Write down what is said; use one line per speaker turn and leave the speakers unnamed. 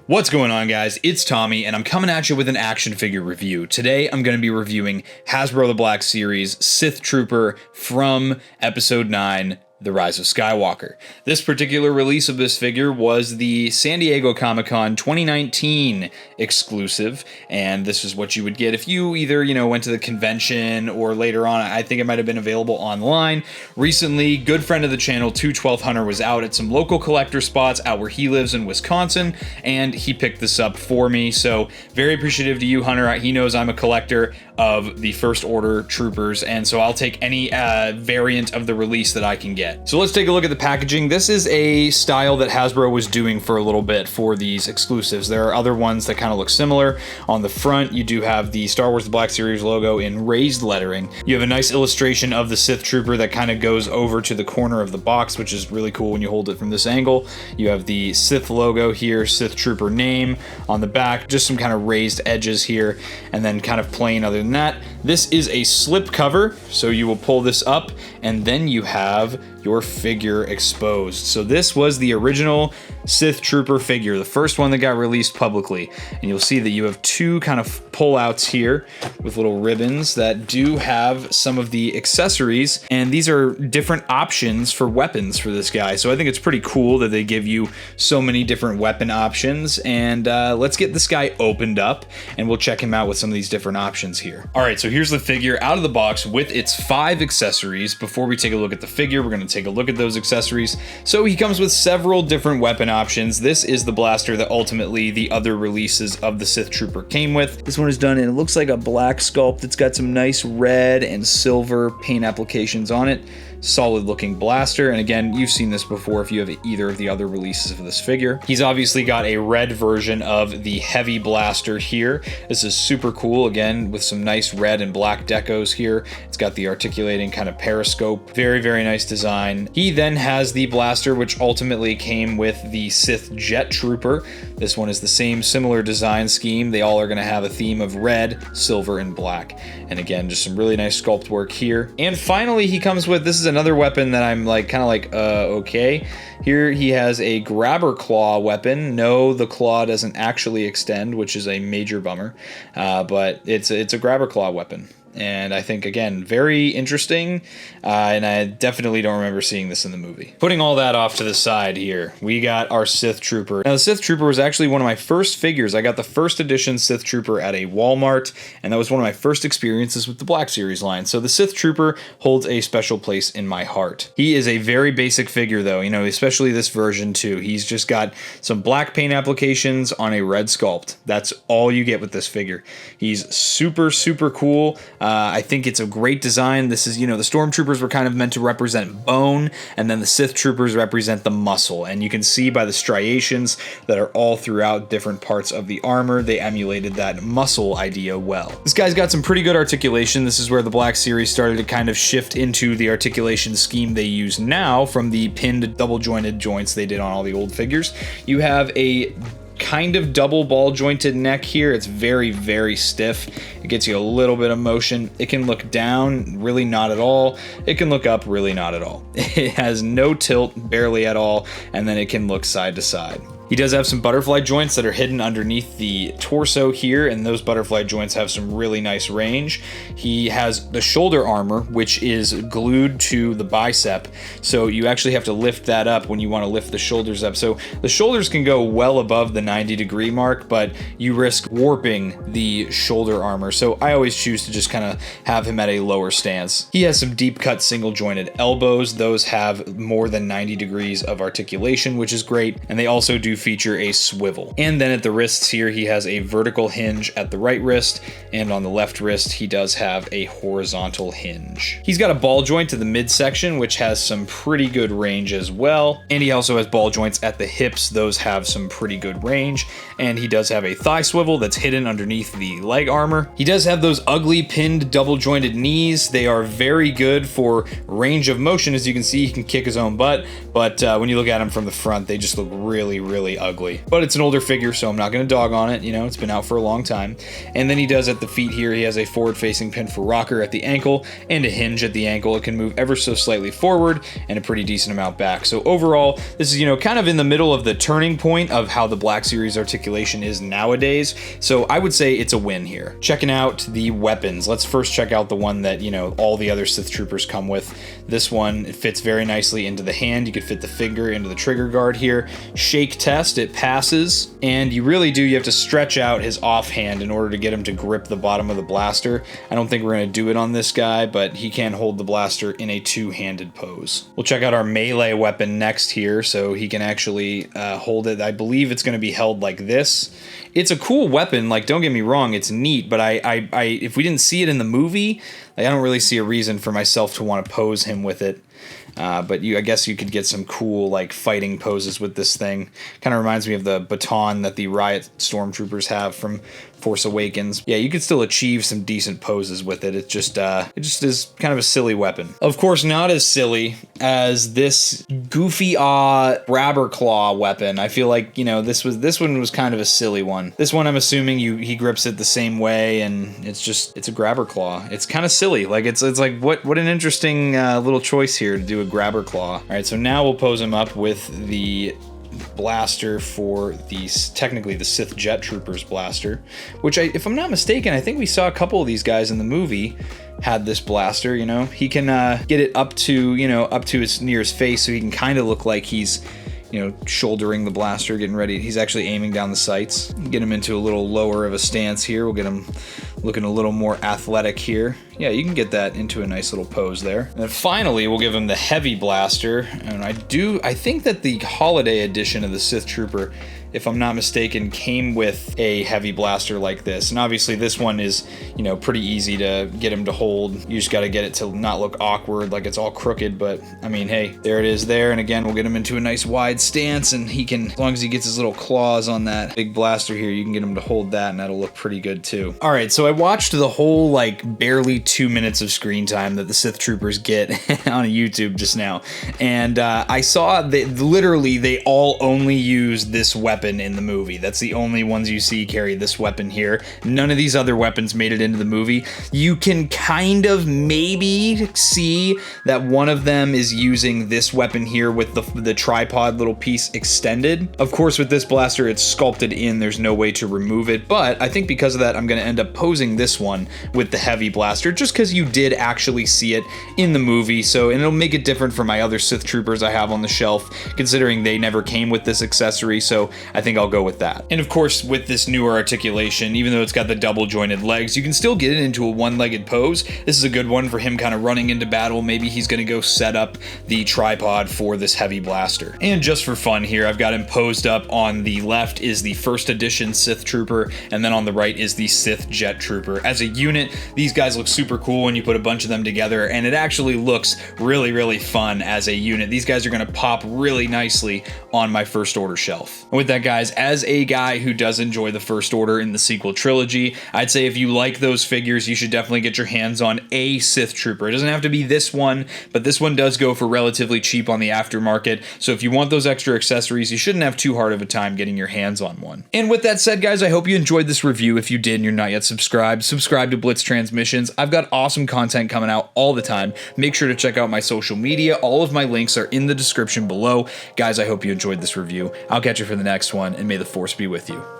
What's going on, guys? It's Tommy, and I'm coming at you with an action figure review. Today, I'm going to be reviewing Hasbro The Black Series Sith Trooper from Episode 9, The Rise of Skywalker. This particular release of this figure was the San Diego ComiCon 2019 exclusive, and this is what you would get if you either, went to the convention or later on. I think it might have been available online. Recently, good friend of the channel, 212 Hunter, was out at some local collector spots out where he lives in Wisconsin, and he picked this up for me, so very appreciative to you, Hunter. He knows I'm a collector of the First Order troopers, and so I'll take any variant of the release that I can get. So let's take a look at the packaging. This is a style that Hasbro was doing for a little bit for these exclusives. There are other ones that kind of look similar. On the front, you do have the Star Wars The Black Series logo in raised lettering. You have a nice illustration of the Sith Trooper that kind of goes over to the corner of the box, which is really cool when you hold it from this angle. You have the Sith logo here, Sith Trooper name on the back, just some kind of raised edges here, and then kind of plain other than that. This is a slip cover, so you will pull this up, and then you have your figure exposed. So this was the original Sith Trooper figure, the first one that got released publicly. And you'll see that you have two kind of pullouts here with little ribbons that do have some of the accessories, and these are different options for weapons for this guy. So I think it's pretty cool that they give you so many different weapon options, and let's get this guy opened up and we'll check him out with some of these different options here. All right, so here's the figure out of the box with its 5 accessories. Before we take a look at the figure, we're going to take a look at those accessories. So he comes with several different weapon options. This is the blaster that ultimately the other releases of the Sith Trooper came with. This one is done and it looks like a black sculpt. It's got some nice red and silver paint applications on it. Solid looking blaster, and again, you've seen this before if you have either of the other releases of this figure. He's obviously got a red version of the heavy blaster here. This is super cool, again with some nice red and black decos here. It's got the articulating kind of periscope. Very, very nice design. He then has the blaster, which ultimately came with the Sith Jet Trooper. This one is the same similar design scheme. They all are going to have a theme of red, silver, and black. And again, just some really nice sculpt work here. And finally, he comes with, this is another weapon that I'm okay. Here he has a grabber claw weapon. No, the claw doesn't actually extend, which is a major bummer, but it's a grabber claw weapon. And I think, again, very interesting, and I definitely don't remember seeing this in the movie. Putting all that off to the side here, we got our Sith Trooper. Now, the Sith Trooper was actually one of my first figures. I got the first edition Sith Trooper at a Walmart, and that was one of my first experiences with the Black Series line. So the Sith Trooper holds a special place in my heart. He is a very basic figure, though, especially this version, too. He's just got some black paint applications on a red sculpt. That's all you get with this figure. He's super, super cool. I think it's a great design. This is, the Stormtroopers were kind of meant to represent bone, and then the Sith Troopers represent the muscle. And you can see by the striations that are all throughout different parts of the armor, they emulated that muscle idea well. This guy's got some pretty good articulation. This is where the Black Series started to kind of shift into the articulation scheme they use now from the pinned double jointed joints they did on all the old figures. You have a kind of double ball jointed neck here. It's very, very stiff. It gets you a little bit of motion. It can look down, really not at all. It can look up, really not at all. It has no tilt, barely at all, and then it can look side to side. He does have some butterfly joints that are hidden underneath the torso here, and those butterfly joints have some really nice range. He has the shoulder armor, which is glued to the bicep, so you actually have to lift that up when you want to lift the shoulders up. So the shoulders can go well above the 90-degree mark, but you risk warping the shoulder armor, so I always choose to just kind of have him at a lower stance. He has some deep-cut single-jointed elbows. Those have more than 90 degrees of articulation, which is great, and they also do feature a swivel. And then at the wrists here, he has a vertical hinge at the right wrist, and on the left wrist, he does have a horizontal hinge. He's got a ball joint to the midsection, which has some pretty good range as well. And he also has ball joints at the hips. Those have some pretty good range. And he does have a thigh swivel that's hidden underneath the leg armor. He does have those ugly pinned double jointed knees. They are very good for range of motion. As you can see, he can kick his own butt, but when you look at him from the front, they just look really, really really ugly. But it's an older figure, so I'm not going to dog on it. You know, it's been out for a long time. And then he does at the feet here, he has a forward-facing pin for rocker at the ankle and a hinge at the ankle. It can move ever so slightly forward and a pretty decent amount back. So overall, this is, you know, kind of in the middle of the turning point of how the Black Series articulation is nowadays. So I would say it's a win here. Checking out the weapons. Let's first check out the one that, you know, all the other Sith Troopers come with. This one, it fits very nicely into the hand. You could fit the finger into the trigger guard here. Shake test, it passes. And you really do, you have to stretch out his offhand in order to get him to grip the bottom of the blaster. I don't think we're going to do it on this guy, but he can hold the blaster in a two-handed pose. We'll check out our melee weapon next here, so he can actually hold it. I believe it's going to be held like this. It's a cool weapon, like, don't get me wrong, it's neat, but I if we didn't see it in the movie, like, I don't really see a reason for myself to want to pose him with it. But I guess you could get some cool, like, fighting poses with this thing. Kind of reminds me of the baton that the Riot Stormtroopers have from Force Awakens. Yeah, you could still achieve some decent poses with it. It just is kind of a silly weapon. Of course, not as silly as this goofy grabber claw weapon. I feel like, you know, this one was kind of a silly one. This one, I'm assuming he grips it the same way, and it's a grabber claw. It's kind of silly. Like, it's like what an interesting little choice here to do a grabber claw. All right, so now we'll pose him up with the blaster for technically the Sith Jet Troopers blaster, which if I'm not mistaken, I think we saw a couple of these guys in the movie had this blaster. You know, he can get it up to near his face, so he can kind of look like he's, you know, shouldering the blaster, getting ready. He's actually aiming down the sights. Get him into a little lower of a stance here. We'll get him looking a little more athletic here. Yeah, you can get that into a nice little pose there. And then finally, we'll give him the heavy blaster. And I think that the holiday edition of the Sith Trooper, if I'm not mistaken, came with a heavy blaster like this. And obviously this one is, you know, pretty easy to get him to hold. You just got to get it to not look awkward, like it's all crooked. But I mean, hey, there it is there. And again, we'll get him into a nice wide stance, and he can, as long as he gets his little claws on that big blaster here, you can get him to hold that, and that'll look pretty good too. All right, so I watched the whole, like, barely 2 minutes of screen time that the Sith Troopers get on YouTube just now. And I saw that literally they all only use this weapon in the movie. That's the only ones you see carry this weapon here. None of these other weapons made it into the movie. You can kind of maybe see that one of them is using this weapon here with the tripod little piece extended. Of course, with this blaster, it's sculpted in. There's no way to remove it, but I think because of that, I'm going to end up posing this one with the heavy blaster, just because you did actually see it in the movie. So, and it'll make it different from my other Sith Troopers I have on the shelf, considering they never came with this accessory. So I think I'll go with that. And of course, with this newer articulation, even though it's got the double jointed legs, you can still get it into a one-legged pose. This is a good one for him kind of running into battle. Maybe he's going to go set up the tripod for this heavy blaster. And just for fun here, I've got him posed up. On the left is the first edition Sith Trooper, and then on the right is the Sith Jet Trooper. As a unit, these guys look super cool when you put a bunch of them together, and it actually looks really, really fun as a unit. These guys are going to pop really nicely on my First Order shelf. And with that, guys, as a guy who does enjoy the First Order in the sequel trilogy, I'd say if you like those figures, you should definitely get your hands on a Sith Trooper. It doesn't have to be this one, but this one does go for relatively cheap on the aftermarket, so if you want those extra accessories, you shouldn't have too hard of a time getting your hands on one. And with that said, guys, I hope you enjoyed this review. If you did and you're not yet subscribed, subscribe to Blitz Transmissions. I've got awesome content coming out all the time. Make sure to check out my social media. All of my links are in the description below. Guys, I hope you enjoyed this review. I'll catch you for the next one, and may the Force be with you.